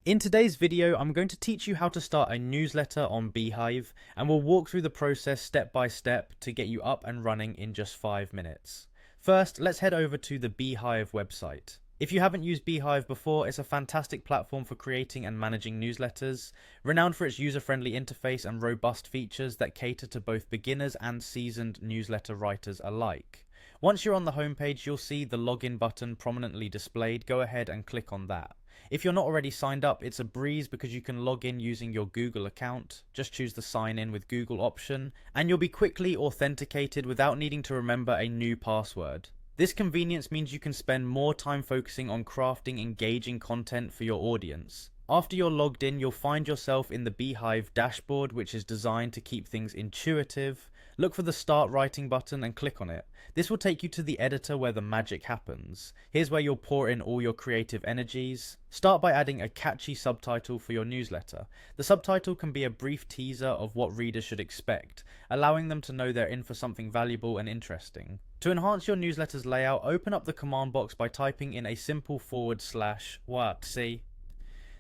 In today's video, I'm going to teach you how to start a newsletter on Beehiiv, and we'll walk through the process step by step to get you up and running in just 5 minutes. First, let's head over to the Beehiiv website. If you haven't used Beehiiv before, it's a fantastic platform for creating and managing newsletters, renowned for its user-friendly interface and robust features that cater to both beginners and seasoned newsletter writers alike. Once you're on the homepage, you'll see the login button prominently displayed. Go ahead and click on that. If you're not already signed up, it's a breeze because you can log in using your Google account. Just choose the sign in with Google option, and you'll be quickly authenticated without needing to remember a new password. This convenience means you can spend more time focusing on crafting engaging content for your audience. After you're logged in, you'll find yourself in the Beehiiv dashboard, which is designed to keep things intuitive. Look for the Start Writing button and click on it. This will take you to the editor where the magic happens. Here's where you'll pour in all your creative energies. Start by adding a catchy subtitle for your newsletter. The subtitle can be a brief teaser of what readers should expect, allowing them to know they're in for something valuable and interesting. To enhance your newsletter's layout, open up the command box by typing in a simple /what.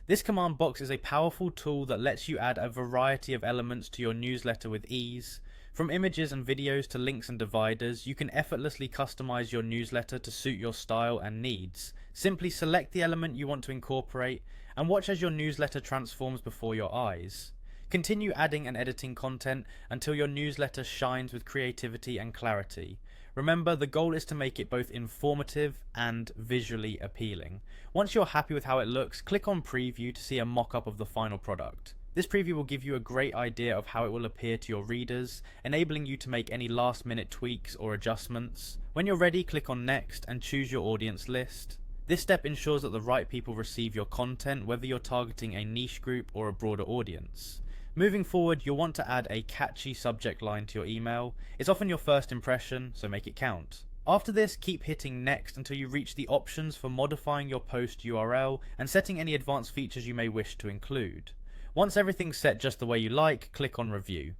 This command box is a powerful tool that lets you add a variety of elements to your newsletter with ease. From images and videos to links and dividers, you can effortlessly customize your newsletter to suit your style and needs. Simply select the element you want to incorporate and watch as your newsletter transforms before your eyes. Continue adding and editing content until your newsletter shines with creativity and clarity. Remember, the goal is to make it both informative and visually appealing. Once you're happy with how it looks, click on Preview to see a mock-up of the final product. This preview will give you a great idea of how it will appear to your readers, enabling you to make any last-minute tweaks or adjustments. When you're ready, click on Next and choose your audience list. This step ensures that the right people receive your content, whether you're targeting a niche group or a broader audience. Moving forward, you'll want to add a catchy subject line to your email. It's often your first impression, so make it count. After this, keep hitting Next until you reach the options for modifying your post URL and setting any advanced features you may wish to include. Once everything's set just the way you like, click on Review.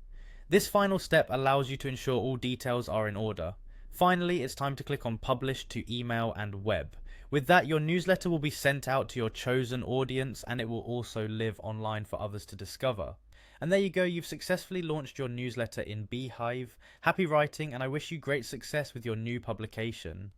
This final step allows you to ensure all details are in order. Finally, it's time to click on Publish to Email and Web. With that, your newsletter will be sent out to your chosen audience, and it will also live online for others to discover. And there you go, you've successfully launched your newsletter in Beehiiv. Happy writing, and I wish you great success with your new publication.